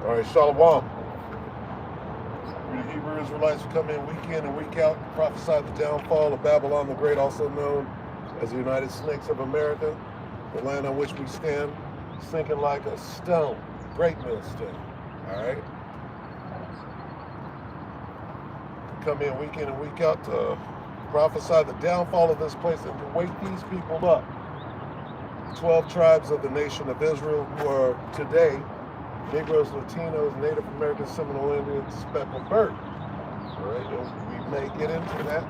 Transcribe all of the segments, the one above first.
All right, Shalom. We the Hebrew Israelites who come in week and week out, prophesy the downfall of Babylon the Great, also known as the United Snakes of America, the land on which we stand, sinking like a stone, great millstone. All right? We come in and week out to prophesy the downfall of this place and to wake these people up. 12 tribes of the nation of Israel who are today Negroes, Latinos, Native Americans, Seminole Indians, speckled bird. All right, and we may get into that.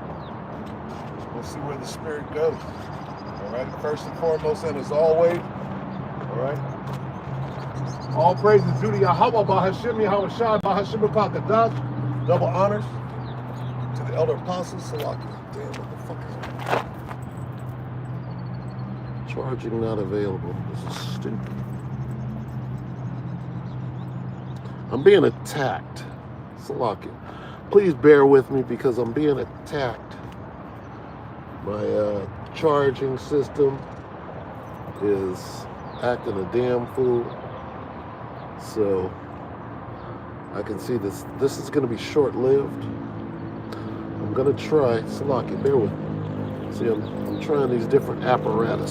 We'll see where the spirit goes. All right, first and foremost, and as always, all right, all praise is due to Yahweh, Bahashim, Yahweh Shai, Bahashim, Pakadash, double honors to the elder apostles, Salaki. Damn, what the fuck is that? Charging not available. This is stupid. I'm being attacked. Salaki. Please bear with me because I'm being attacked. My charging system is acting a damn fool. So I can see this is going to be short-lived. I'm going to try. Salaki, bear with me. See, I'm trying these different apparati.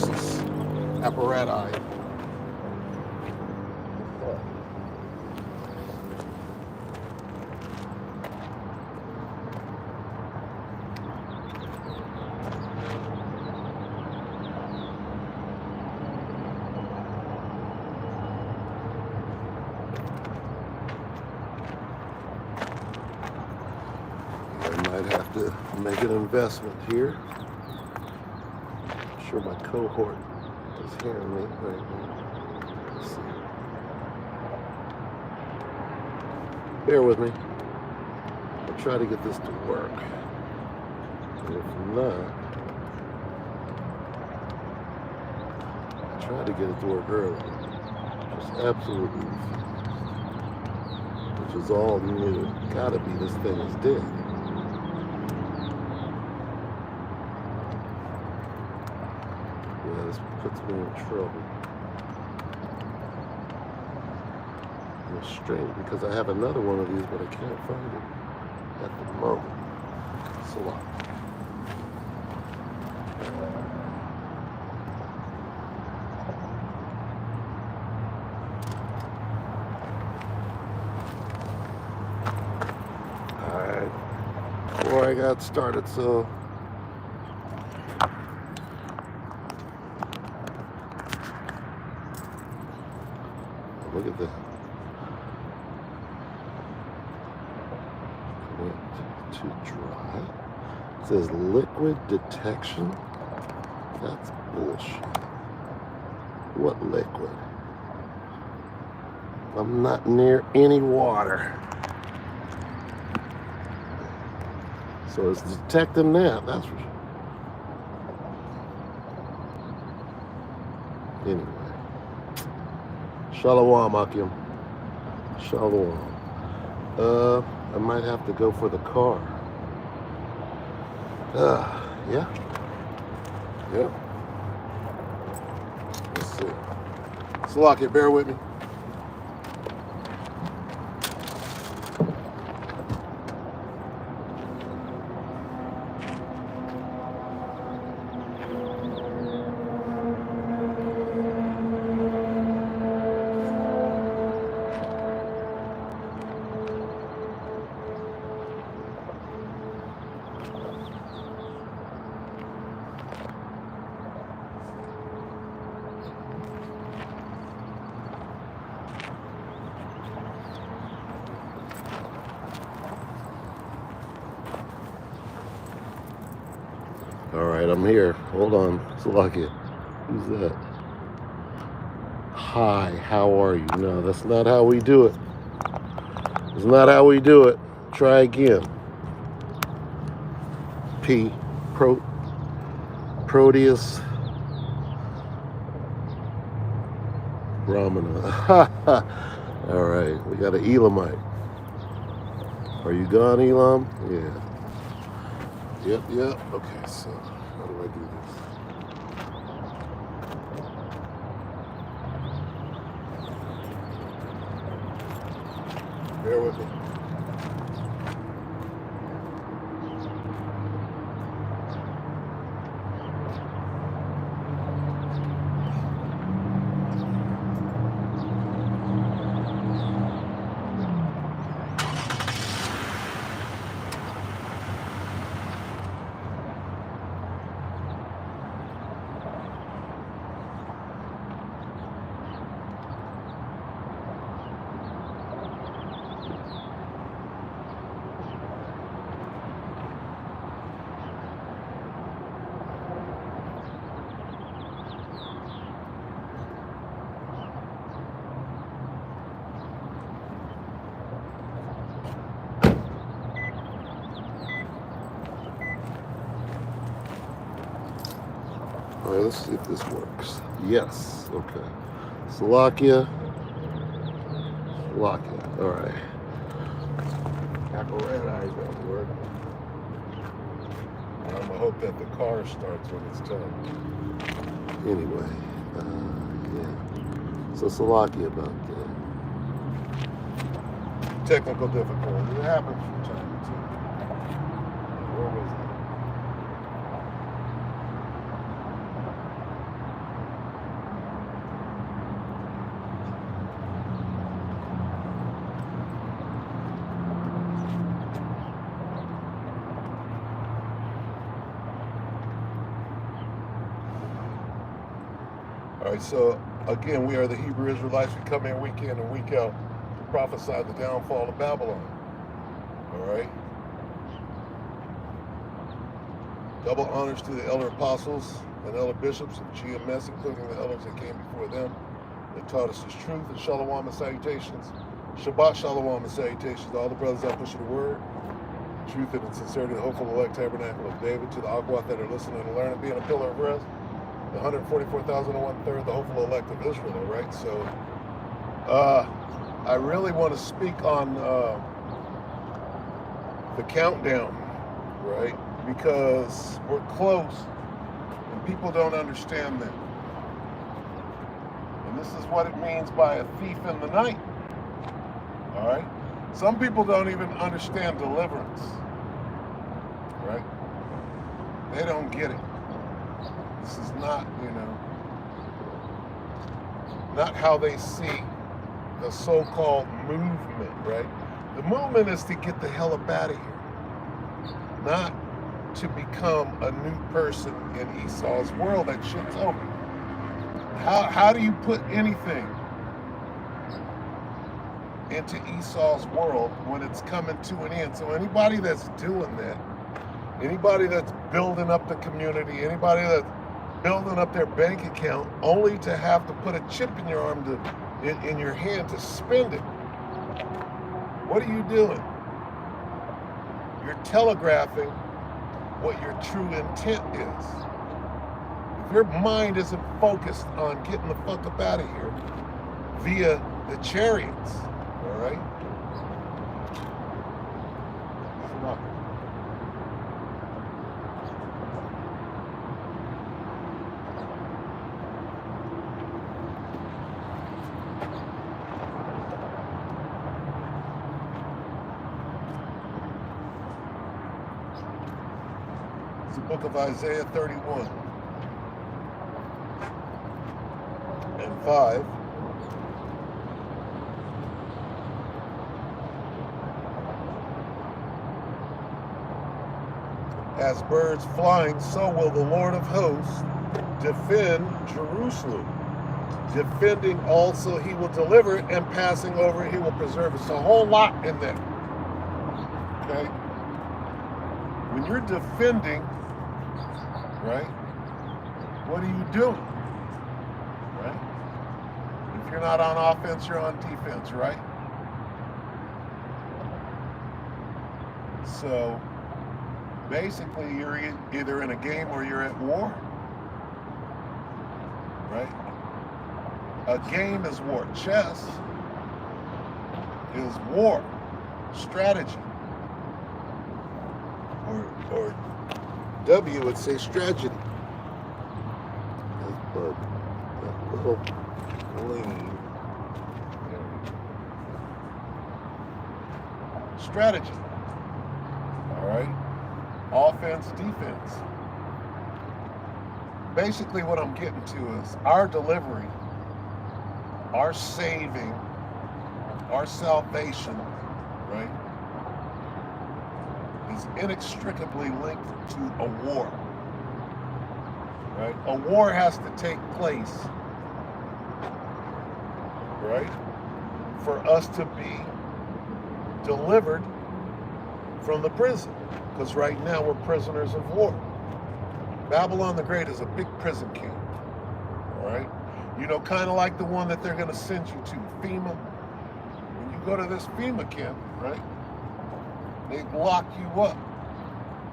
Might have to make an investment here. I'm sure my cohort is hearing me right now. Let's see. Bear with me. I'll try to get this to work. If not, I tried to get it to work earlier. Just absolutely refused. Which is all new. Gotta be this thing is dead. Puts me in trouble. It's strange because I have another one of these, but I can't find it at the moment. It's a lot. Alright. Before I got started, so look at that. Went to dry. It says liquid detection. That's bullshit. What liquid? I'm not near any water. So it's detecting that. That's for sure. Anyway. Shalom, Akim. Shalom. I might have to go for the car. Yeah. Yep. Let's see. Salaki, bear with me. All right, I'm here. Hold on. Salakia. Who's that? Hi, how are you? No, that's not how we do it. It's not how we do it. Try again. Proteus Ramana. All right, we got an Elamite. Are you gone, Elam? Yeah. Yep. Okay, so how do I do this? Bear with me. All right, let's see if this works. Yes, okay. Slovakia. All right. Apparatus don't work. I'm gonna hope that the car starts when it's time. Anyway, yeah. So Slovakia about that. Technical difficulty. It happens from time to time. Where was it? All right, so again, we are the Hebrew Israelites. We come in week in and week out to prophesy the downfall of Babylon. All right. Double honors to the elder apostles and elder bishops of GMS, including the elders that came before them, that taught us His truth, and shalom and salutations. Shabbat shalom and salutations to all the brothers that push the word, truth and the sincerity of the hopeful elect tabernacle of David, to the Akwat that are listening and learning, being a pillar of rest. The 144,001/3, the hopeful elect of Israel, all right? So I really want to speak on the countdown, right? Because we're close and people don't understand that. And this is what it means by a thief in the night, all right? Some people don't even understand deliverance, right? They don't get it. This is not, not how they see the so-called movement, right? The movement is to get the hell up out of here, not to become a new person in Esau's world. That shit's over. How do you put anything into Esau's world when it's coming to an end? So anybody that's doing that, anybody that's building up the community, anybody that's building up their bank account only to have to put a chip in your arm in your hand to spend it. What are you doing? You're telegraphing what your true intent is. If your mind isn't focused on getting the fuck up out of here via the chariots, all right? The book of Isaiah 31 and 5. As birds flying, so will the Lord of hosts defend Jerusalem. Defending also, He will deliver it, and passing over, He will preserve it. It's a whole lot in there. Okay? When you're defending, right? What are you doing? Right? If you're not on offense, you're on defense, right? So basically, you're either in a game or you're at war, right? A game is war. Chess is war, strategy. Or W would say strategy. But that little lane. strategy. All right? Offense, defense. Basically what I'm getting to is our delivery, our saving, our salvation, right, is inextricably linked to a war. Right? A war has to take place, right, for us to be delivered from the prison. Because right now we're prisoners of war. Babylon the Great is a big prison camp. All right? You know, kind of like the one that they're going to send you to, FEMA. When you go to this FEMA camp, right, they lock you up.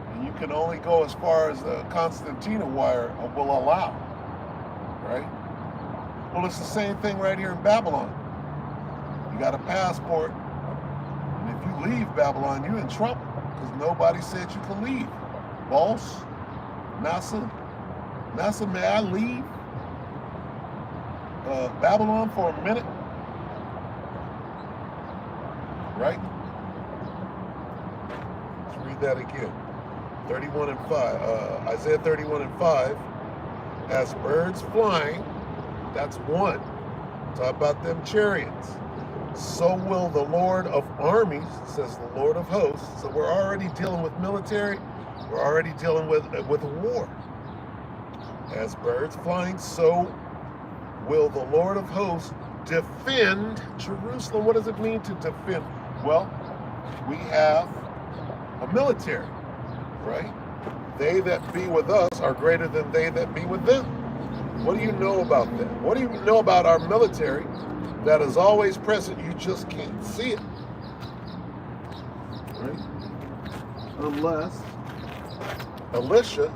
And you can only go as far as the concertina wire will allow. Right? Well, it's the same thing right here in Babylon. You got a passport. And if you leave Babylon, you're in trouble. Because nobody said you could leave. Boss, Massa, may I leave Babylon for a minute? Right? Let's read that again. 31 and 5. Isaiah 31 and 5. As birds flying, that's one. Talk about them chariots. So will the Lord of armies, says the Lord of hosts. So we're already dealing with military. We're already dealing with war. As birds flying, so will the Lord of hosts defend Jerusalem. What does it mean to defend? Well, we have a military, right? They that be with us are greater than they that be with them. What do you know about that? What do you know about our military that is always present? You just can't see it, right? Unless Alicia,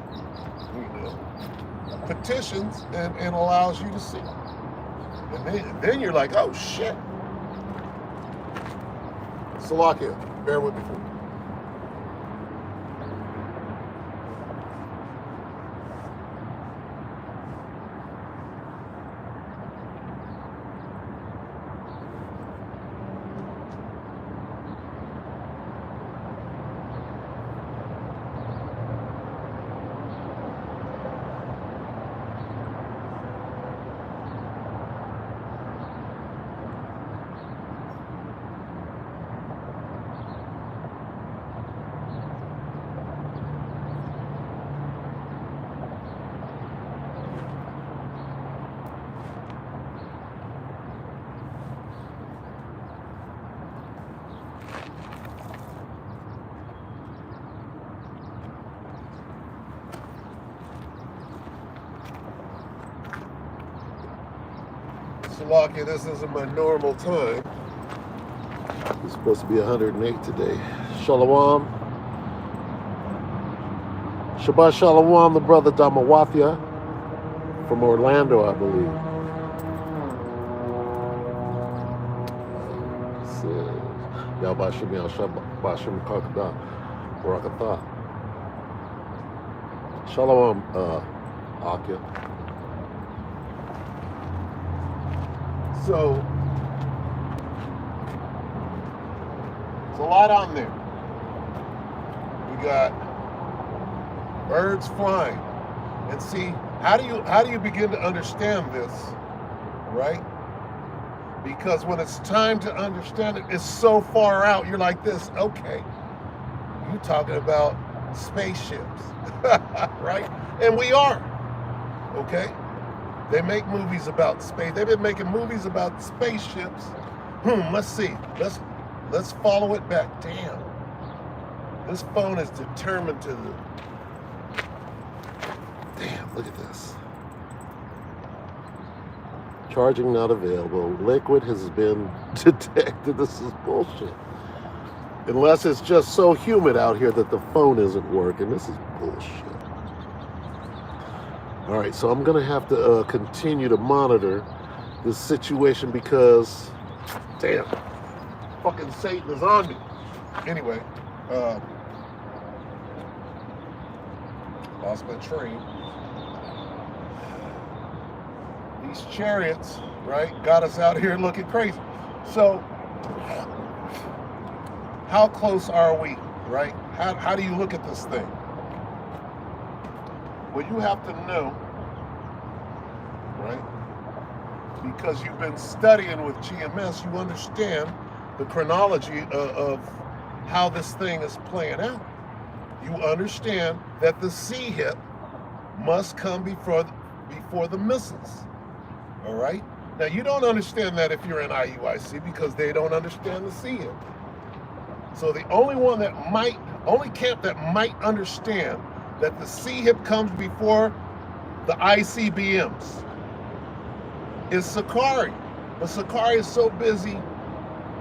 petitions and allows you to see. And then you're like, oh shit. Salakia, bear with me for a minute. Salakia, this isn't my normal time. It's supposed to be 108 today. Shalom. Shabbat Shalom, the brother Damawathia from Orlando, I believe. Says, Yahbashim Yahbashim Kakada Barakatah. Shalom, Akia. So, it's a lot on there. We got birds flying. And see, how do you begin to understand this, right? Because when it's time to understand it, it's so far out, you're like this, okay, you talking about spaceships, right? And we are, okay? They make movies about space. They've been making movies about spaceships. Let's see. Let's follow it back. Damn. This phone is determined to Damn, look at this. Charging not available. Liquid has been detected. This is bullshit. Unless it's just so humid out here that the phone isn't working. This is bullshit. All right, so I'm going to have to continue to monitor this situation because, damn, fucking Satan is on me. Anyway, lost my train. These chariots, right, got us out here looking crazy. So, how close are we, right? How do you look at this thing? Well, you have to know, right? Because you've been studying with GMS, you understand the chronology of how this thing is playing out. You understand that the C-hip must come before the missiles, all right? Now, you don't understand that if you're in IUIC because they don't understand the C-hip. So the only camp that might understand that the C-hip comes before the ICBMs is Sakari. But Sakari is so busy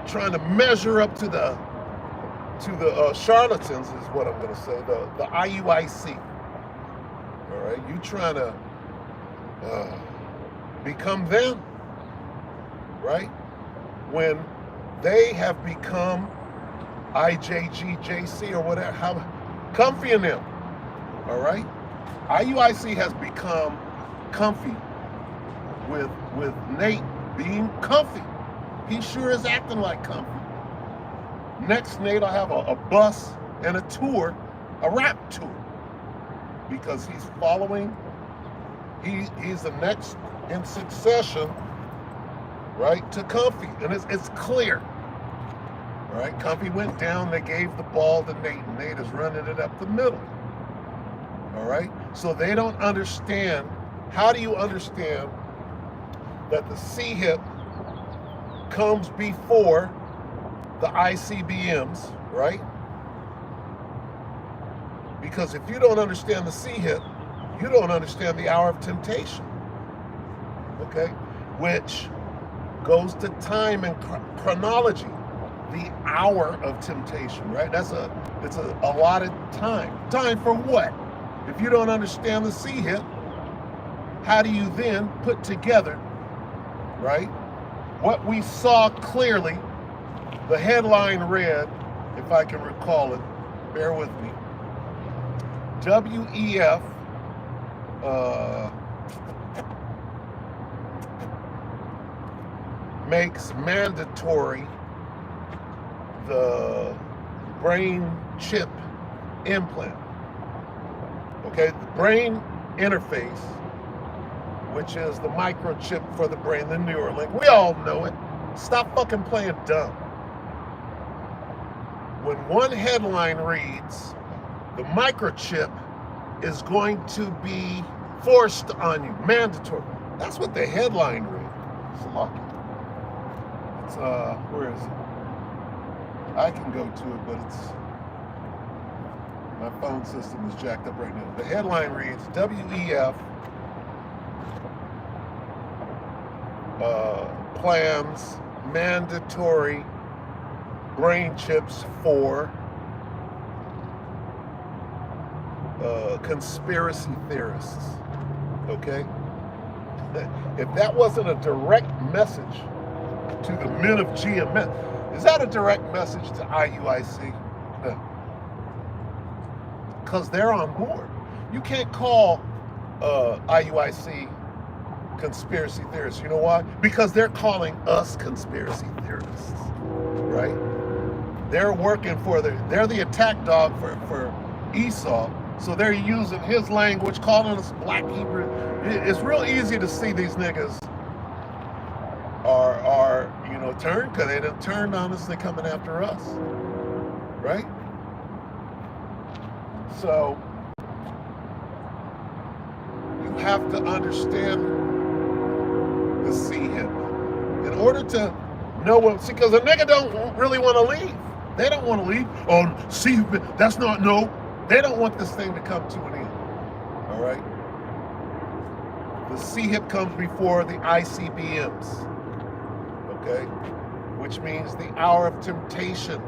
trying to measure up to the charlatans, is what I'm going to say, the IUIC. All right, you trying to become them, right? When they have become IJGJC or whatever, how comfy in them. All right, IUIC has become comfy with Nate being comfy. He sure is acting like comfy. Next, Nate will have a bus and a tour, a rap tour, because he's following. He's the next in succession, right, to Comfy, and it's clear. All right, Comfy went down. They gave the ball to Nate, and Nate is running it up the middle. All right, so they don't understand. How do you understand that the C-hip comes before the ICBMs, right? Because if you don't understand the C-hip, you don't understand the hour of temptation, okay? Which goes to time and chronology, the hour of temptation, right? It's a allotted time. Time for what? If you don't understand the C-hip, how do you then put together, right, what we saw clearly? The headline read, if I can recall it, bear with me, WEF makes mandatory the brain chip implant. Okay, the brain interface, which is the microchip for the brain, the Neuralink. We all know it. Stop fucking playing dumb. When one headline reads, the microchip is going to be forced on you, mandatory. That's what the headline reads. It's lucky. It's, where is it? I can go to it, but my phone system is jacked up right now. The headline reads, WEF plans mandatory brain chips for conspiracy theorists, okay? If that wasn't a direct message to the men of GMS, is that a direct message to IUIC? No. Because they're on board. You can't call IUIC conspiracy theorists. You know why? Because they're calling us conspiracy theorists, right? They're working for they're the attack dog for Esau, so they're using his language, calling us black Hebrew. It's real easy to see these niggas are turned, because they done turned on us. They're coming after us, right? So you have to understand the C-hip in order to know what. See, because a nigga don't really want to leave. They don't want to leave. Oh, see, that's not, no. They don't want this thing to come to an end. All right? The C-hip comes before the ICBMs. Okay? Which means the hour of temptation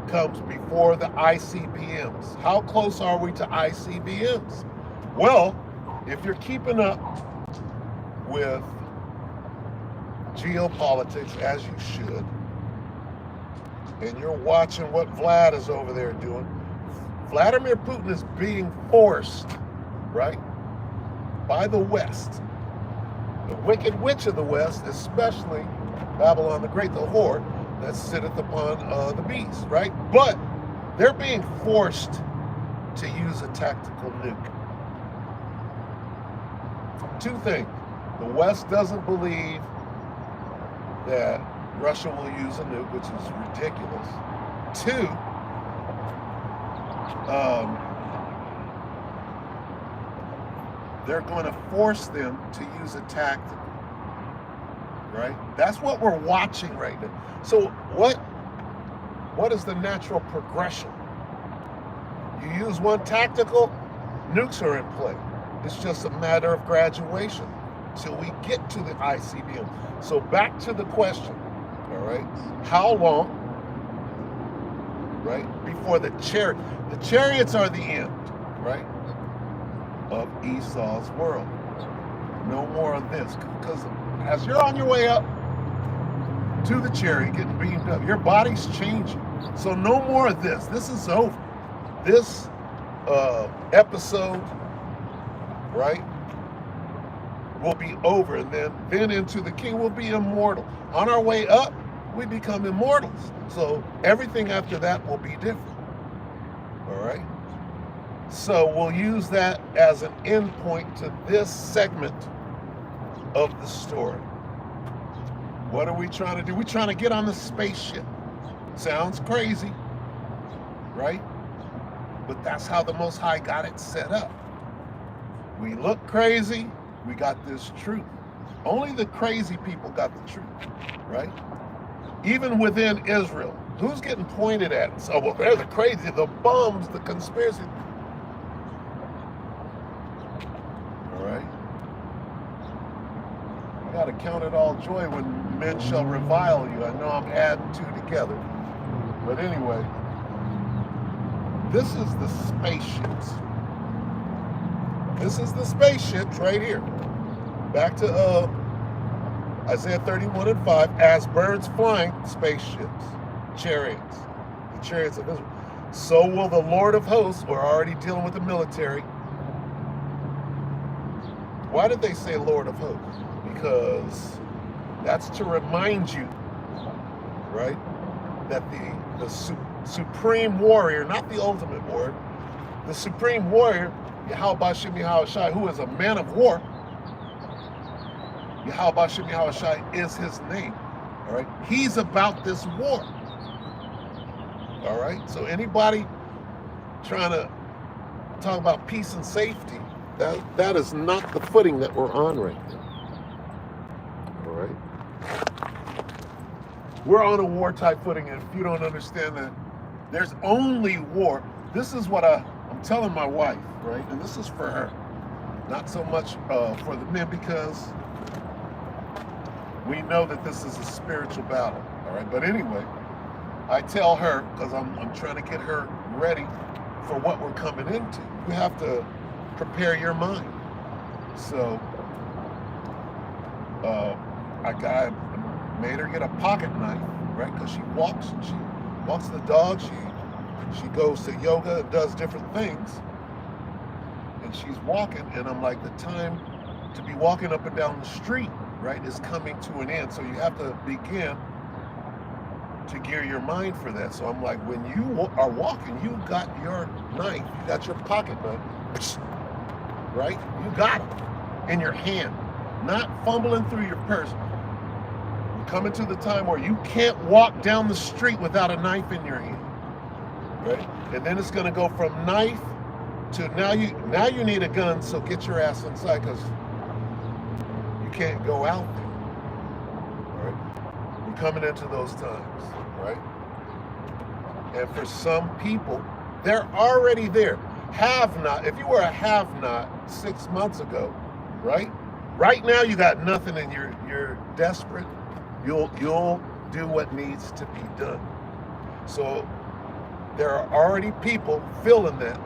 comes before the ICBMs. How close are we to ICBMs? Well, if you're keeping up with geopolitics, as you should, and you're watching what Vlad is over there doing, Vladimir Putin is being forced, right, by the West, the wicked witch of the West, especially Babylon the Great, the whore, that sitteth upon the beast, right? But they're being forced to use a tactical nuke. Two things. The West doesn't believe that Russia will use a nuke, which is ridiculous. Two, they're going to force them to use a tactic, right? That's what we're watching right now. So what is the natural progression? You use one tactical, nukes are in play. It's just a matter of graduation till we get to the ICBM. So back to the question, all right? How long, right, before the chariots are the end, right, of Esau's world. No more of this, because as you're on your way up to the chariot, getting beamed up, your body's changing. So no more of this. This is over. This episode, right, will be over, and then into the king will be immortal. On our way up, we become immortals. So everything after that will be different. All right. So we'll use that as an endpoint to this segment of the story. What are we trying to do? We're trying to get on the spaceship. Sounds crazy, right? But that's how the Most High got it set up. We look crazy, we got this truth. Only the crazy people got the truth, right? Even within Israel, who's getting pointed at? So, well, they're the crazy, the bums, the conspiracy. All right? You got to count it all joy when men shall revile you. I know I'm adding two together. But anyway, this is the spaceships. This is the spaceships right here. Back to Isaiah 31:5. As birds flying, spaceships, chariots, the chariots of Israel. So will the Lord of hosts. We're already dealing with the military. Why did they say Lord of hosts? Because that's to remind you, right, that the supreme warrior, not the ultimate warrior, the supreme warrior, Yahweh Shem Yahweh Shai, who is a man of war. Yahweh Shem Yahweh Shai is his name. All right, he's about this war. All right, so anybody trying to talk about peace and safety, that is not the footing that we're on right now. All right, we're on a war type footing, and if you don't understand that there's only war, this is what I'm telling my wife, right? And this is for her, not so much for the men, because we know that this is a spiritual battle, all right? But anyway, I tell her, because I'm trying to get her ready for what we're coming into. You have to prepare your mind. So I made her get a pocket knife, right? Because she walks the dog, she goes to yoga and does different things, and she's walking, and I'm like, the time to be walking up and down the street, right, is coming to an end. So you have to begin to gear your mind for that. So I'm like, when you are walking, you got your knife, you got your pocket knife, right? You got it in your hand, not fumbling through your purse. We're coming to the time where you can't walk down the street without a knife in your hand, right? And then it's going to go from knife to now you need a gun, so get your ass inside, because you can't go out there. All right? We're coming into those times, right? And for some people, they're already there. Have not. If you were a have not 6 months ago, right? Right now you got nothing, and you're desperate. You'll do what needs to be done. So there are already people feeling that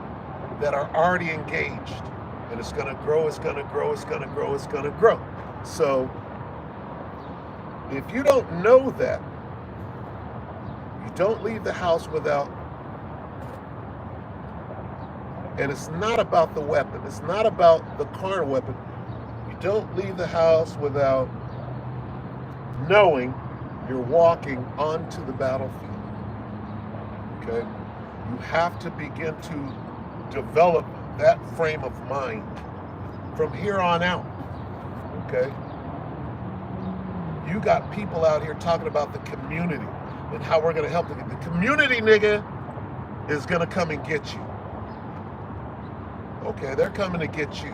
are already engaged, and it's going to grow. It's going to grow. It's going to grow. It's going to grow. So if you don't know that, you don't leave the house without. And it's not about the weapon. It's not about the carnal weapon. You don't leave the house without knowing you're walking onto the battlefield. Okay? You have to begin to develop that frame of mind from here on out. Okay? You got people out here talking about the community and how we're going to help them. The community, nigga, is going to come and get you. Okay? They're coming to get you.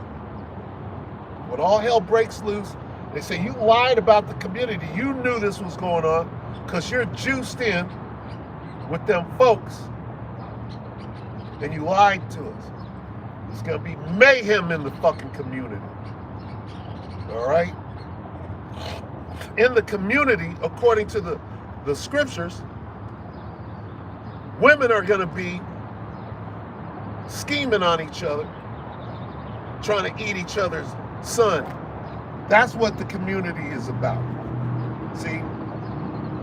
When all hell breaks loose, they say, you lied about the community. You knew this was going on because you're juiced in with them folks. And you lied to us. There's going to be mayhem in the fucking community. All right? In the community, according to the scriptures, women are going to be scheming on each other, trying to eat each other's son. That's what the community is about. See,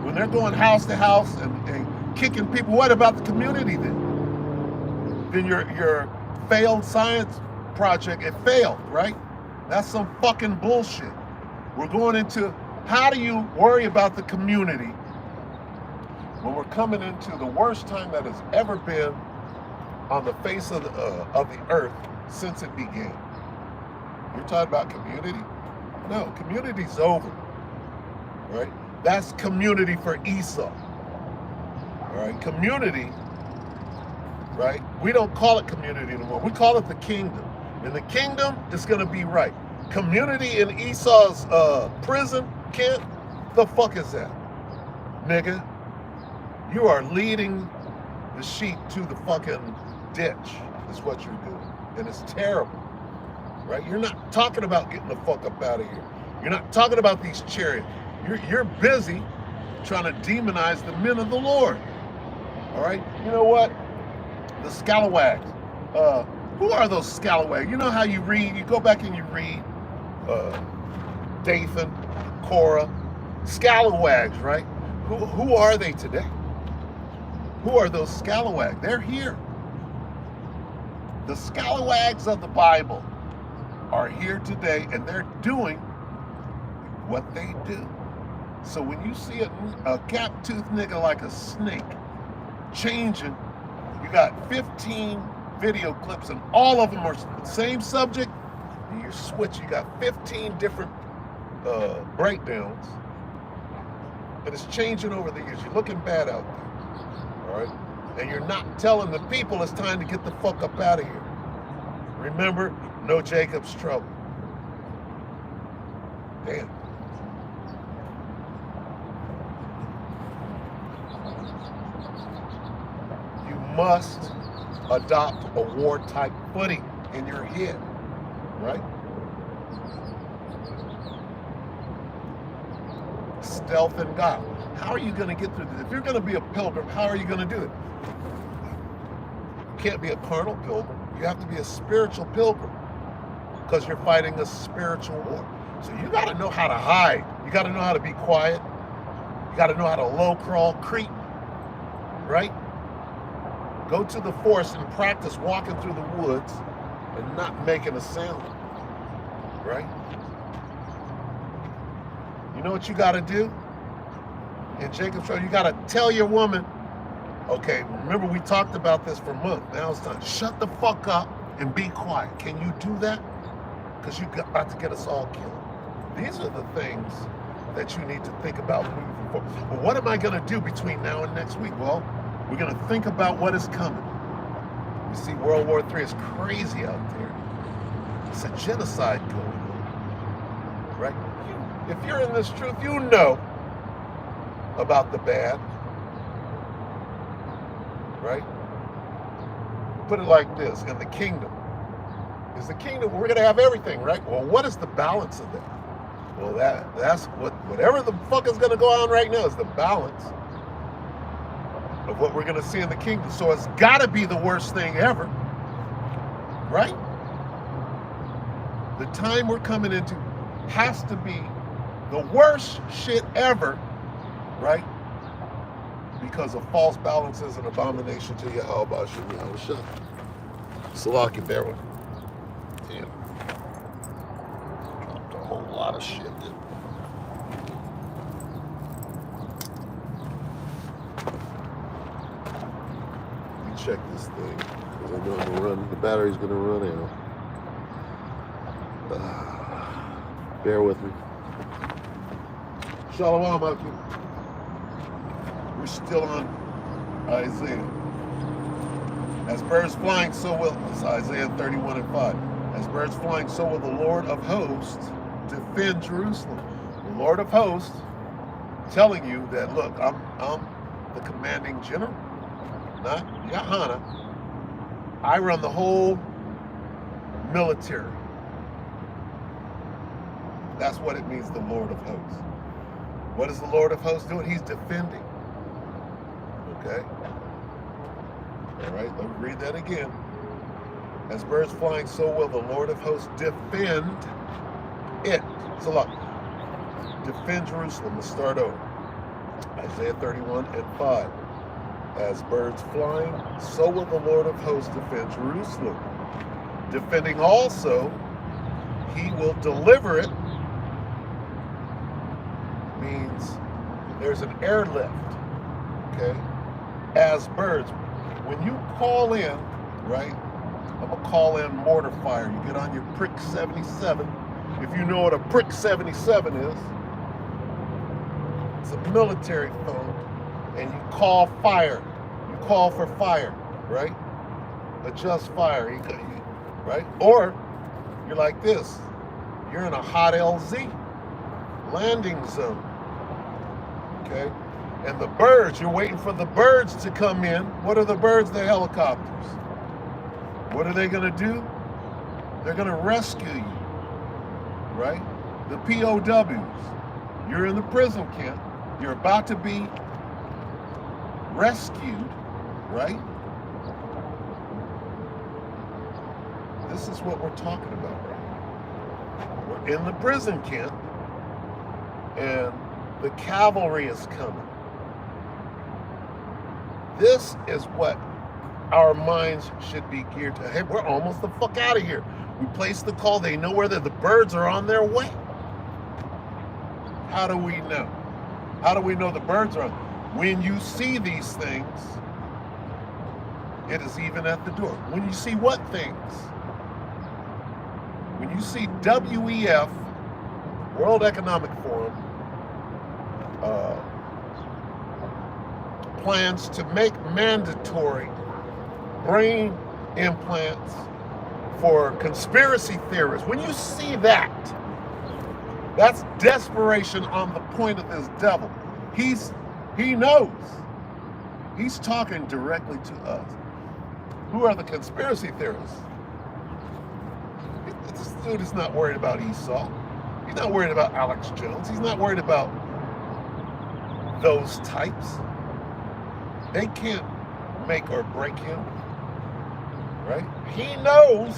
when they're going house to house and kicking people, what about the community then? Then your failed science project, it failed, right? That's some fucking bullshit. We're going into, how do you worry about the community when we're coming into the worst time that has ever been on the face of the earth since it began? You're talking about community? No, community's over, right? That's community for Esau, all right? Community, right? We don't call it community anymore. We call it the kingdom. And the kingdom is going to be right. Community in Esau's prison camp, the fuck is that? Nigga, you are leading the sheep to the fucking ditch is what you're doing. And it's terrible. Right? You're not talking about getting the fuck up out of here. You're not talking about these chariots. You're busy trying to demonize the men of the Lord. All right? You know what? The scalawags. Who are those scalawags? You know how you read, you go back and you read Dathan, Korah, scalawags, right? Who are they today? Who are those scalawags? They're here. The scalawags of the Bible are here today, and they're doing what they do. So when you see a gap-toothed nigga like a snake changing, you got 15 video clips, and all of them are the same subject, and you switch. You got 15 different breakdowns, and it's changing over the years. You're looking bad out there, all right? And you're not telling the people it's time to get the fuck up out of here. Remember, no Jacob's trouble. Damn. You must adopt a war-type footing in your head, right? Stealth and God. How are you going to get through this? If you're going to be a pilgrim, how are you going to do it? You can't be a carnal pilgrim. You have to be a spiritual pilgrim because you're fighting a spiritual war. So you got to know how to hide. You got to know how to be quiet. You got to know how to low crawl, creep, right? Go to the forest and practice walking through the woods and not making a sound, right? You know what you got to do? In Jacob's trouble, you got to tell your woman, okay, remember we talked about this for months. Now it's time. Shut the fuck up and be quiet. Can you do that? Because you're about to get us all killed. These are the things that you need to think about moving forward. Well, what am I going to do between now and next week? Well, we're going to think about what is coming. You see, World War III is crazy out there. It's a genocide going on, right? If you're in this truth, you know about the bad, right? Put it like this, in the kingdom. Is the kingdom, we're going to have everything, right? Well, what is the balance of that? Well, that's whatever the fuck is going to go on right now is the balance of what we're going to see in the kingdom. So it's got to be the worst thing ever, right? The time we're coming into has to be the worst shit ever, right? Because of false balance is an abomination to Yahweh Shem Yahushua. Salaki, bear with me. Damn. Dropped a whole lot of shit, dude. check this thing because I know I'm gonna run. The battery's gonna run out. Bear with me. Shalom, Aki. We're still on Isaiah. As birds flying, so will, it's Isaiah 31:5. As birds flying, so will the Lord of hosts defend Jerusalem. The Lord of hosts telling you that, look, I'm the commanding general, not Yahana. I run the whole military. That's what it means, the Lord of hosts. What is the Lord of hosts doing? He's defending. Okay? All right, let me read that again. As birds flying, so will the Lord of hosts defend it. It's a lot. Defend Jerusalem. Let's start over. Isaiah 31:5. As birds flying, so will the Lord of hosts defend Jerusalem. Defending also, he will deliver it. Means there's an airlift. Okay? As birds. When you call in, right? I'm gonna call in mortar fire. You get on your Prick 77. If you know what a Prick 77 is, it's a military phone, and you call fire. You call for fire, right? Adjust fire, right? Or you're like this. You're in a hot LZ landing zone, okay? And the birds, you're waiting for the birds to come in. What are the birds? The helicopters. What are they gonna do? They're gonna rescue you, right? The POWs. You're in the prison camp. You're about to be rescued, right? This is what we're talking about right now. We're in the prison camp, and the cavalry is coming. This is what our minds should be geared to. Hey, we're almost the fuck out of here. We place the call. They know where the birds are on their way. How do we know? How do we know the birds are on? When you see these things, it is even at the door. When you see what things? When you see WEF, World Economic Forum, plans to make mandatory brain implants for conspiracy theorists. When you see that, that's desperation on the point of this devil. He knows. He's talking directly to us. Who are the conspiracy theorists? This dude is not worried about Esau. He's not worried about Alex Jones. He's not worried about those types. They can't make or break him, right? He knows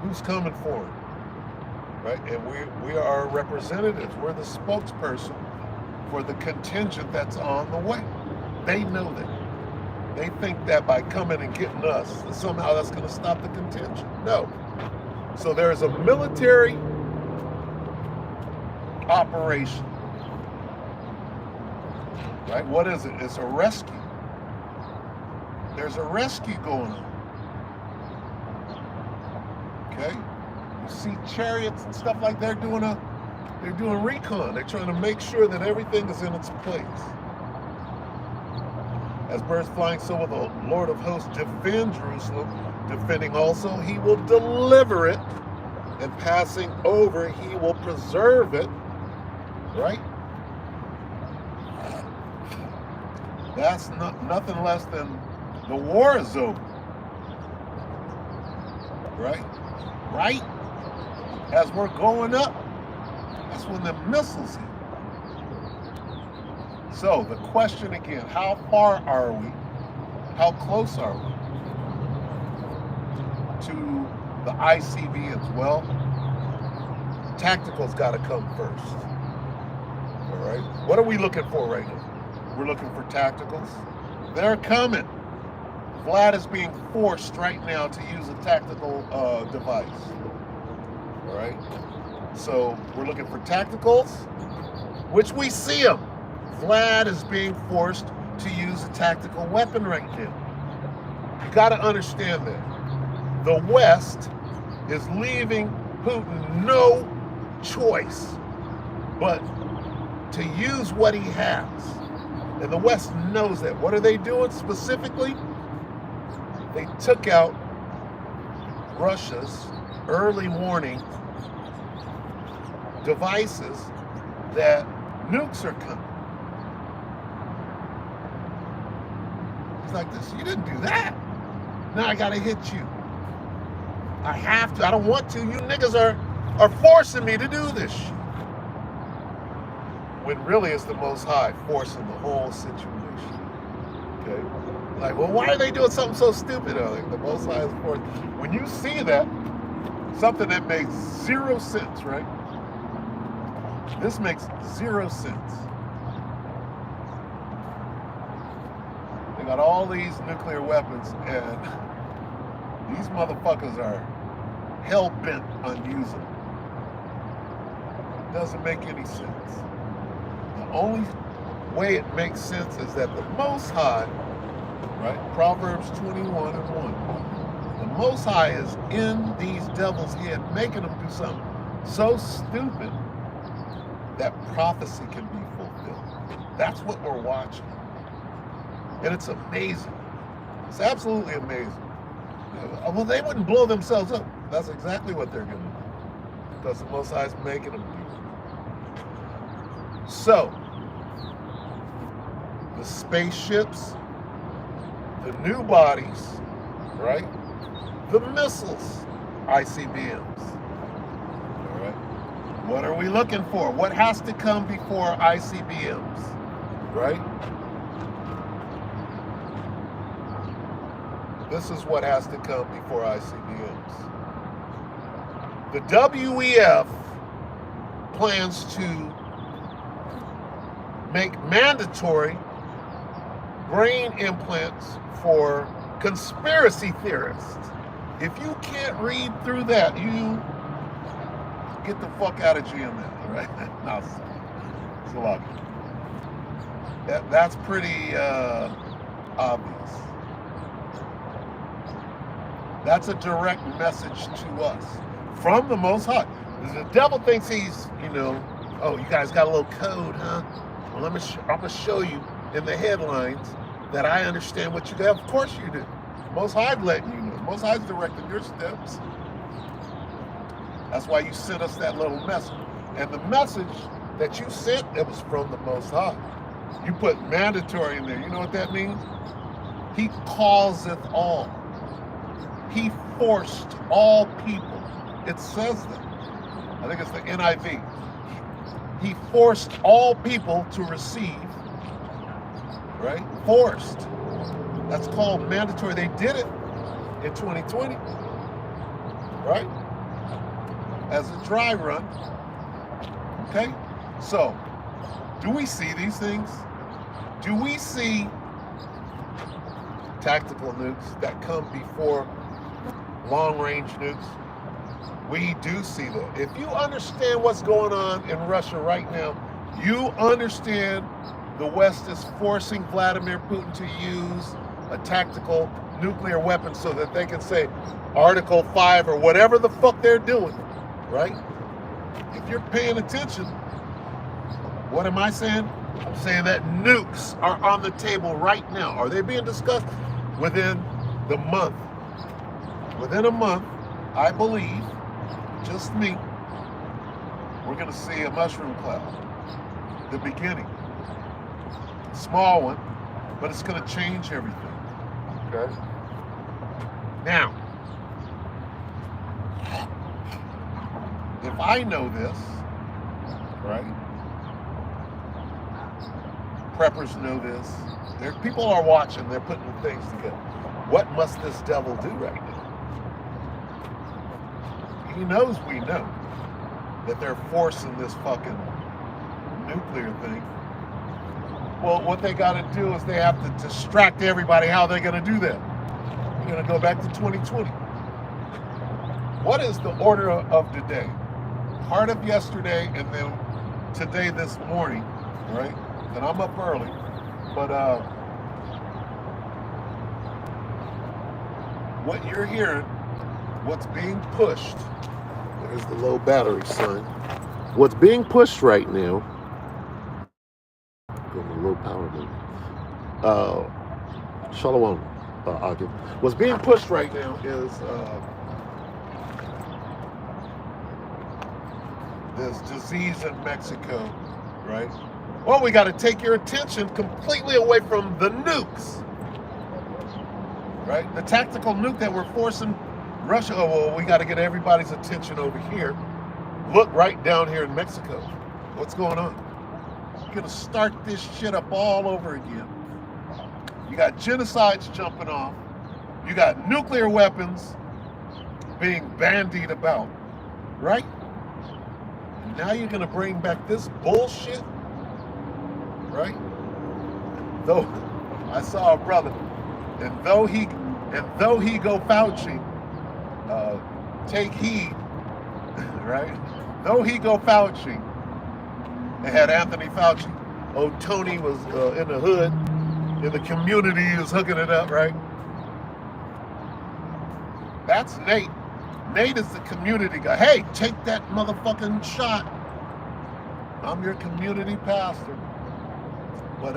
who's coming for him, right? And we are our representatives. We're the spokesperson for the contingent that's on the way. They know that. They think that by coming and getting us, that somehow that's going to stop the contingent. No. So there's a military operation. Right? What is it? It's a rescue. There's a rescue going on. Okay? You see chariots and stuff like they're doing recon. They're trying to make sure that everything is in its place. As birds flying, so will the Lord of hosts defend Jerusalem. Defending also, he will deliver it. And passing over, he will preserve it. Right? That's nothing less than the war is over. Right? Right? As we're going up, that's when the missiles hit. So the question again, how far are we? How close are we to the ICB as well? Tactical's got to come first. All right? What are we looking for right now? We're looking for tacticals. They're coming. Vlad is being forced right now to use a tactical device. All right? So we're looking for tacticals, which we see them. Vlad is being forced to use a tactical weapon right now. You got to understand that. The West is leaving Putin no choice but to use what he has. And the West knows that. What are they doing specifically? They took out Russia's early warning devices that nukes are coming. He's like, this, you didn't do that. Now I gotta hit you. I have to, I don't want to. You niggas are forcing me to do this shit. When really it's the Most High forcing the whole situation. Okay? Like, well, why are they doing something so stupid? Like, the Most High is forcing. When you see that, something that makes 0 sense, right? This makes 0 sense. They got all these nuclear weapons, and these motherfuckers are hell-bent on using them. Doesn't make any sense. The only way it makes sense is that the Most High, right? Proverbs 21:1. The Most High is in these devils' head, making them do something so stupid that prophecy can be fulfilled. That's what we're watching. And it's amazing. It's absolutely amazing. Well, they wouldn't blow themselves up. That's exactly what they're going to do. Because the Most High is making them do it. So, the spaceships, the new bodies, right? The missiles, ICBMs. All right. What are we looking for? What has to come before ICBMs, right? This is what has to come before ICBMs. The WEF plans to make mandatory brain implants for conspiracy theorists. If you can't read through that, you get the fuck out of GML, right? No, it's a lot. That's pretty obvious. That's a direct message to us from the Most High. The devil thinks he's, oh, you guys got a little code, huh? Well, I'm gonna show you in the headlines that I understand what you do. Of course you do. Most High's letting you know. Most High's directing your steps. That's why you sent us that little message. And the message that you sent, it was from the Most High. You put mandatory in there. You know what that means? He causeth all. He forced all people. It says that. I think it's the NIV. He forced all people to receive, right? Forced. That's called mandatory. They did it in 2020, right? As a dry run. Okay? So, do we see these things? Do we see tactical nukes that come before long-range nukes? We do see that. If you understand what's going on in Russia right now, you understand the West is forcing Vladimir Putin to use a tactical nuclear weapon so that they can say Article 5 or whatever the fuck they're doing, right? If you're paying attention, what am I saying? I'm saying that nukes are on the table right now. Are they being discussed? Within the month. Within a month, I believe, just me, we're going to see a mushroom cloud. The beginning. Small one, but it's going to change everything. Okay? Now, if I know this, right? Preppers know this. People are watching, they're putting things together. What must this devil do right now? He knows we know that they're forcing this fucking nuclear thing. Well, what they got to do is they have to distract everybody. How are they going to do that? We're going to go back to 2020. What is the order of the day? Part of yesterday and then today this morning, right? And I'm up early. But what you're hearing, what's being pushed. There's the low battery sign. What's being pushed right now, go to low power mode. Shalom, Agim. What's being pushed right now is there's disease in Mexico, right? Well, we got to take your attention completely away from the nukes, right? The tactical nuke that we're forcing Russia. Oh, well, we got to get everybody's attention over here. Look right down here in Mexico. What's going on? You're going to start this shit up all over again. You got genocides jumping off. You got nuclear weapons being bandied about, right? And now you're going to bring back this bullshit, right? Though I saw a brother, and though he go Fauci, take heed, right? Though he go Fauci, they had Anthony Fauci. Oh, Tony was in the hood, in the community, he was hooking it up, right? That's Nate. Nate is the community guy. Hey, take that motherfucking shot. I'm your community pastor. But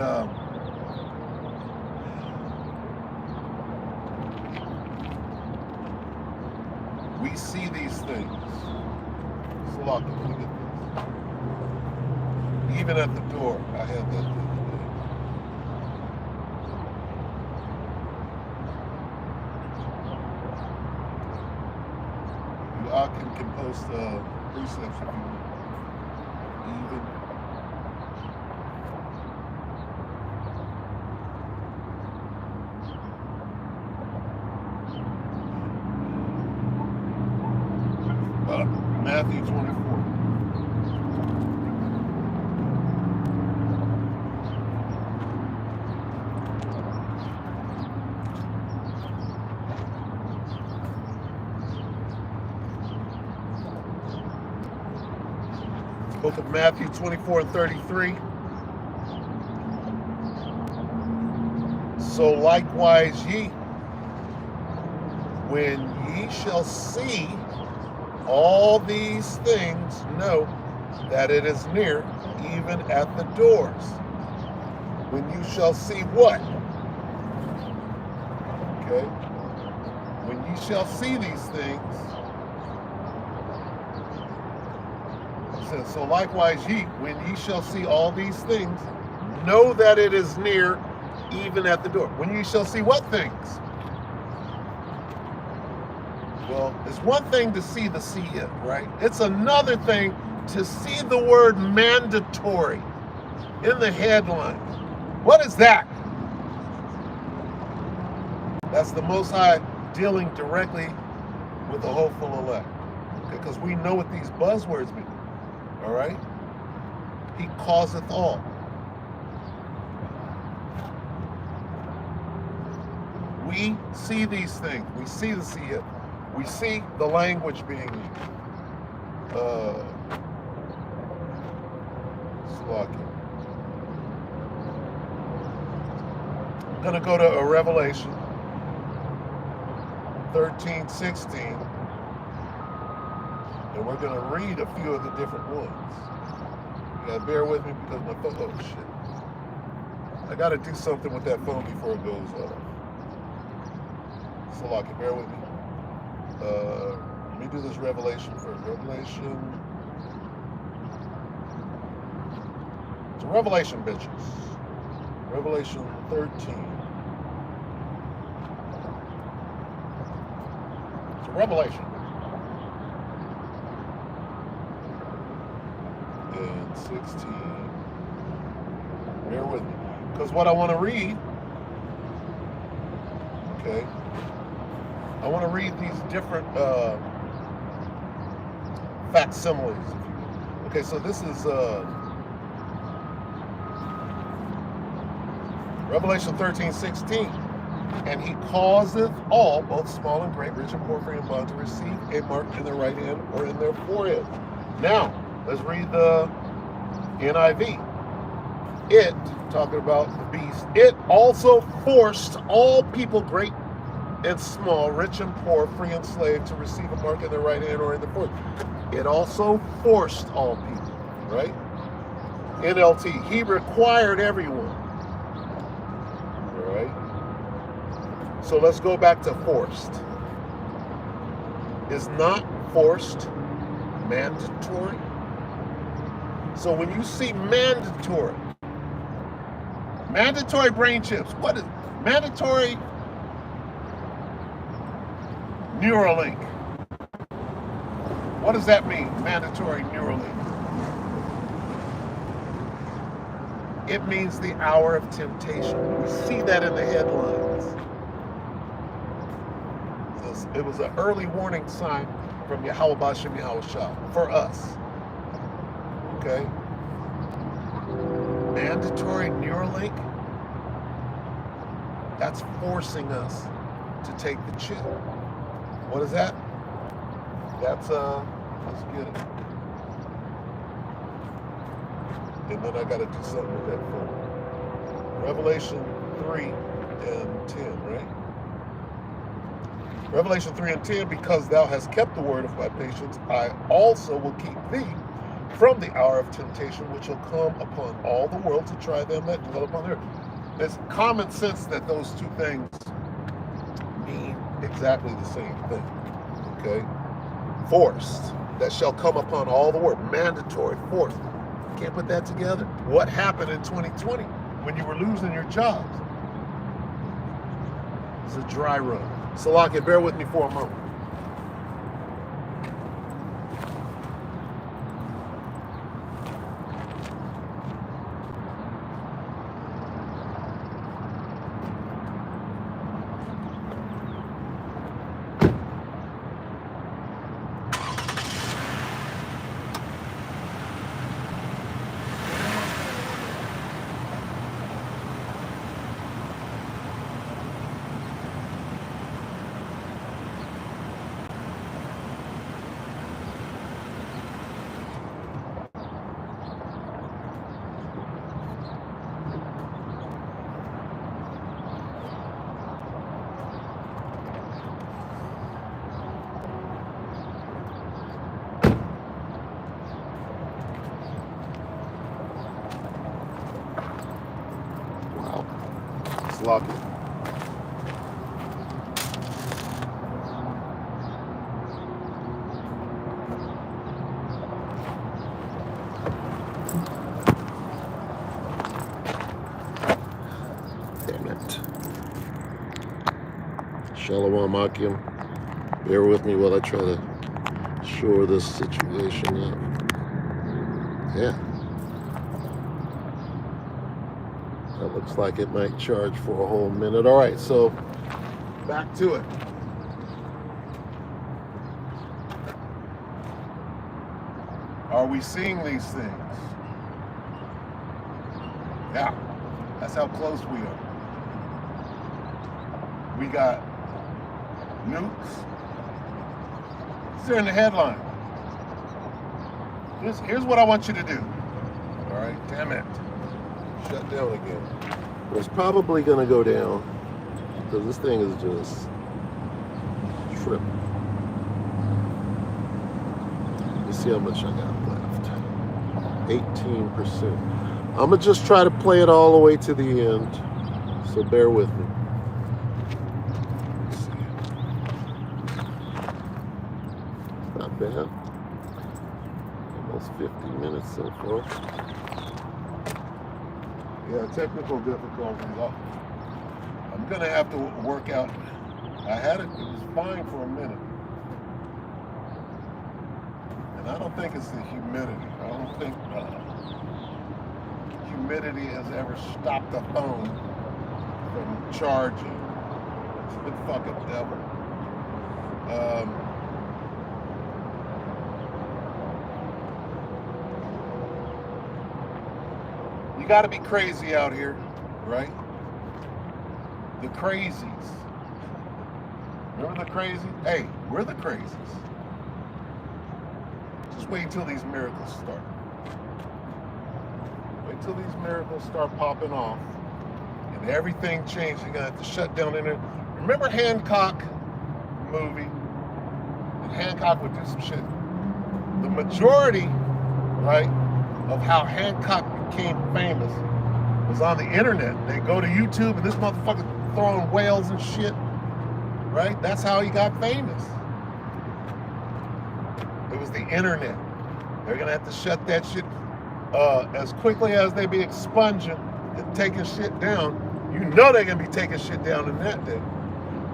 we see these things. Slock, let me get this. Even at the door, I had that. I can post precepts if you want. Even. Matthew 24. Book of Matthew 24 and 33. So likewise ye, when ye shall see all these things, know that it is near, even at the doors. When you shall see what? Okay. When you shall see these things, it says, so likewise ye, when ye shall see all these things, know that it is near, even at the door. When you shall see what things? Well, it's one thing to see it, right? It's another thing to see the word mandatory in the headline. What is that? That's the Most High dealing directly with the hopeful elect. Because we know what these buzzwords mean. All right? He causeth all. We see these things. We see it. We see the language being used. I'm going to go to a Revelation 13:16, and we're going to read a few of the different ones. You got to bear with me because my phone, oh shit. I got to do something with that phone before it goes off. So, like, bear with me. Let me do this Revelation first. It's a Revelation, bitches. Revelation 13. It's a Revelation. And 16. Bear with me. Because what I want to read, okay, I want to read these different facsimiles. Okay, so this is Revelation 13:16. And he causeth all, both small and great, rich and poor, free and bond, to receive a mark in their right hand or in their forehead. Now, let's read the NIV. It, talking about the beast, it also forced all people, great and small, rich and poor, free and slave, to receive a mark in their right hand or in the fourth. It also forced all people, right? NLT, he required everyone, all right? So let's go back to forced. Is not forced mandatory? So when you see mandatory brain chips, what is mandatory? Neuralink. What does that mean, mandatory Neuralink? It means the hour of temptation. We see that in the headlines. It was an early warning sign from Yahweh Bashem Yahweh Shah for us. Okay? Mandatory Neuralink, that's forcing us to take the chip. What is that? That's let's get it. And then I gotta do something with that phone. Revelation 3 and 10, right? Revelation 3 and 10, because thou hast kept the word of my patience, I also will keep thee from the hour of temptation, which shall come upon all the world to try them that dwell upon the earth. It's common sense that those two things mean exactly the same thing, okay? Forced, that shall come upon all the world. Mandatory, forced. Can't put that together? What happened in 2020 when you were losing your jobs? It's a dry run. Salaki, bear with me for a moment. Lock it. Damn it. Shalom Akim. Bear with me while I try to shore this situation up. Yeah. That looks like it might charge for a whole minute. All right, so back to it. Are we seeing these things? Yeah, that's how close we are. We got nukes. They're in the headline. Here's what I want you to do. All right, damn it. Shut down again. It's probably gonna go down because this thing is just tripping. Let's see how much I got left. 18%. I'm gonna just try to play it all the way to the end, so bear with me. Let's see. Not bad. Almost 50 minutes so far. Yeah, technical difficulties. I'm gonna have to work out. I had it was fine for a minute. And I don't think it's the humidity. I don't think humidity has ever stopped the phone from charging. It's the fucking devil. You got to be crazy out here, right? The crazies. Remember the crazy? Hey, we're the crazies. Just wait until these miracles start. Wait till these miracles start popping off and everything changes. You're going to have to shut down internet. Remember Hancock movie? And Hancock would do some shit. The majority, right, of how Hancock became famous was on the internet. They go to YouTube and this motherfucker throwing whales and shit, right? That's how he got famous. It was the internet. They're gonna have to shut that shit as quickly as they be expunging and taking shit down. You know they're gonna be taking shit down in that day.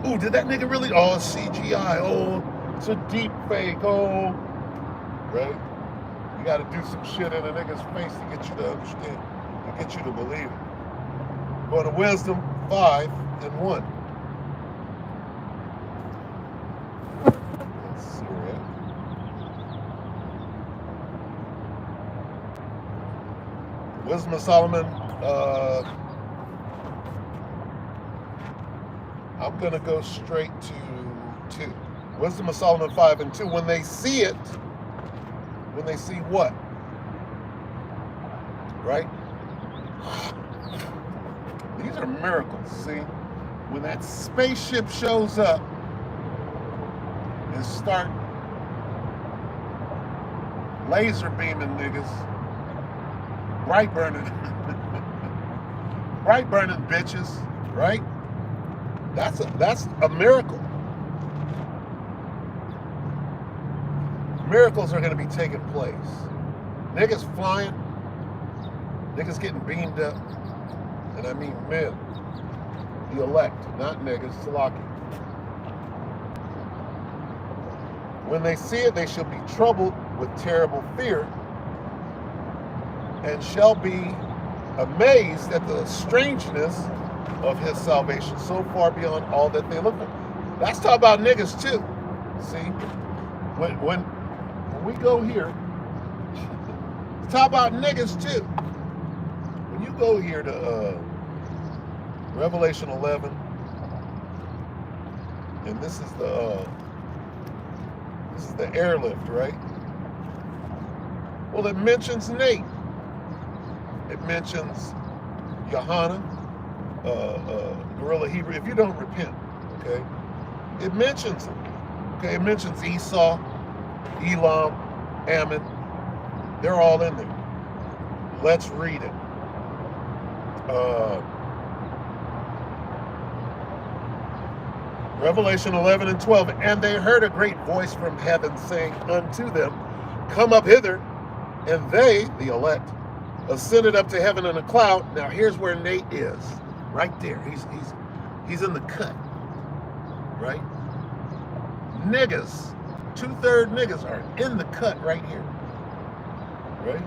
Ooh, did that nigga really? Oh, it's CGI. Oh, it's a deep fake. Oh, right? You gotta do some shit in a nigga's face to get you to understand, to get you to believe it. Go to Wisdom 5 and 1. Let's see where at. Wisdom of Solomon. I'm going to go straight to 2. Wisdom of Solomon 5 and 2. When they see it, when they see what? Right? These are miracles, see? When that spaceship shows up and start laser beaming niggas, bright burning bitches, right? That's a miracle. Miracles are going to be taking place. Niggas flying, niggas getting beamed up, and I mean men, the elect, not niggas, Salaki. When they see it, they shall be troubled with terrible fear, and shall be amazed at the strangeness of his salvation, so far beyond all that they look for. That's talking about niggas too. See, when we go here, it's talking about niggas too. When you go here to Revelation 11, and this is the airlift, right? Well, it mentions Nate. It mentions Johanna, Gorilla Hebrew. If you don't repent, okay, it mentions them. Okay, it mentions Esau, Elam, Ammon. They're all in there. Let's read it. Revelation 11 and 12. And they heard a great voice from heaven saying unto them, come up hither. And they, the elect, ascended up to heaven in a cloud. Now here's where Nate is. Right there. He's in the cut. Right? Niggas, 2/3 niggas are in the cut right here. Right?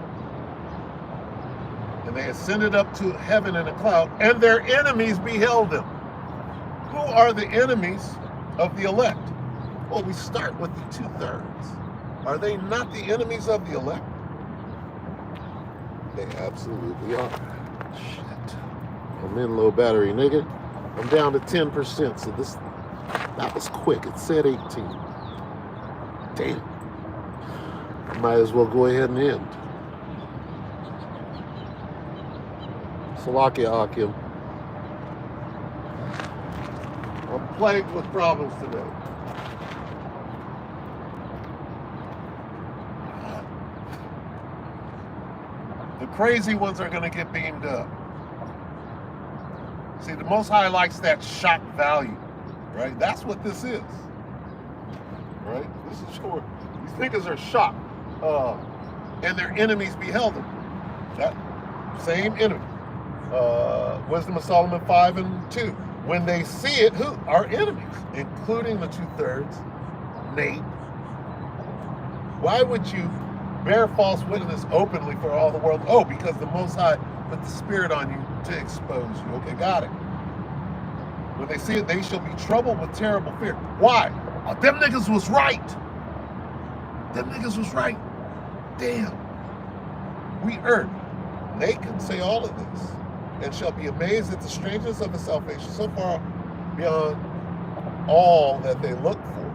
And they ascended up to heaven in a cloud, and their enemies beheld them. Who are the enemies of the elect? Well, we start with the 2/3. Are they not the enemies of the elect? They absolutely are. Shit. I'm in low battery, nigga. I'm down to 10%, so that was quick. It said 18. Damn. I might as well go ahead and end. Salakia Hakim. I'm plagued with problems today. The crazy ones are going to get beamed up. See, the Most High likes that shock value, right? That's what this is, right? This is short. These niggas are shocked, and their enemies beheld them. That same enemy. Wisdom of Solomon 5 and 2. When they see it, who are enemies, including the 2/3, Nate. Why would you bear false witness openly for all the world? Oh, because the Most High put the Spirit on you to expose you. Okay, got it. When they see it, they shall be troubled with terrible fear. Why? Oh, them niggas was right. Them niggas was right. Damn. We erred. They can say all of this, and shall be amazed at the strangeness of his salvation, so far beyond all that they look for.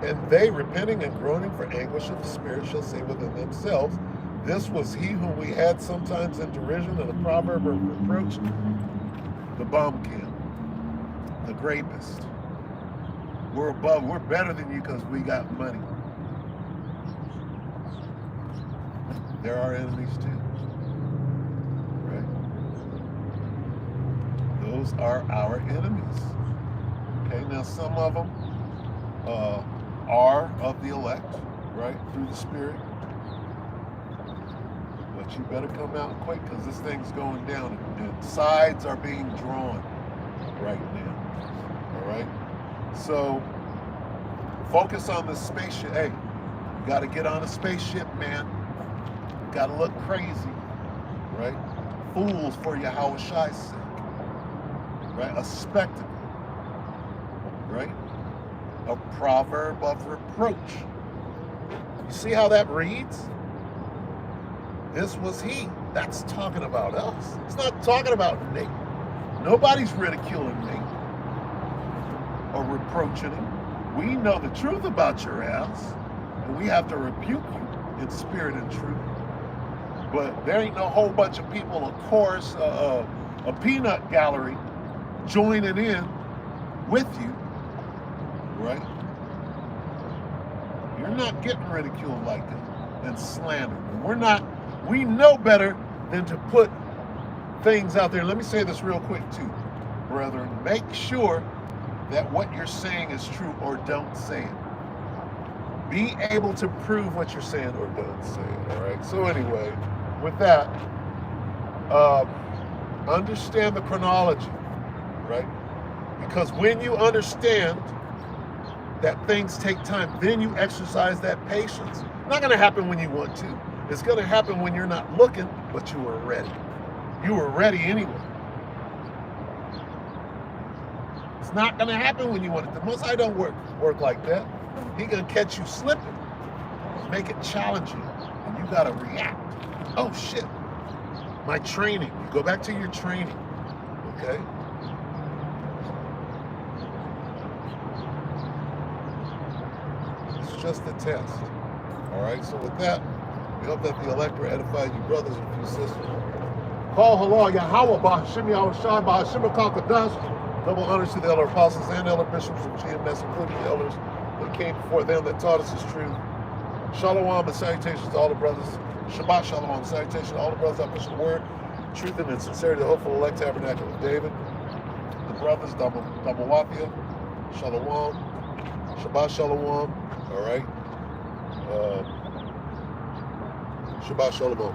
And they, repenting and groaning for anguish of the spirit, shall say within themselves, this was he whom we had sometimes in derision and a proverb of reproach, the bumpkin, the grapist. We're better than you because we got money. They're our enemies too, right? Those are our enemies. Okay, now some of them are of the elect, right, through the Spirit. But you better come out quick because this thing's going down and sides are being drawn right now. All right? So focus on the spaceship. Hey, you got to get on a spaceship, man. You got to look crazy, right? Fools for Yahweh Shai's sake, right? A spectacle, right? A proverb of reproach. You see how that reads? This was he. That's talking about us. It's not talking about Nate. Nobody's ridiculing Nate or reproaching him. We know the truth about your ass, and we have to rebuke you in spirit and truth. But there ain't no whole bunch of people, a chorus, a peanut gallery joining in with you, right? You're not getting ridiculed like that and slandered. We know better than to put things out there. Let me say this real quick too, brethren. Make sure that what you're saying is true or don't say it. Be able to prove what you're saying or don't say it, all right? So anyway, with that, understand the chronology, right? Because when you understand that things take time, then you exercise that patience. It's not going to happen when you want to. It's going to happen when you're not looking, but you were ready. You were ready anyway. It's not going to happen when you want it. The Most High don't work like that. He going to catch you slipping. Make it challenging, and you got to react. Oh shit! My training. You go back to your training. Okay. It's just a test. All right. So with that, we hope that the elect will edify you brothers and you sisters. Call halal Yahweh Ba'Hashem Yahweh Shai Ba'Hashem Kakadash. Double honors to the elder apostles and elder bishops of GMS, including the elders that came before them that taught us his truth. Shalom and salutations to all the brothers. Shabbat Shalom and salutations to all the brothers that push the word, truth and in sincerity, the hopeful elect tabernacle of David. The brothers, Damawathia, Shalom, Shabbat Shalom, all right? Shabbat Shalom.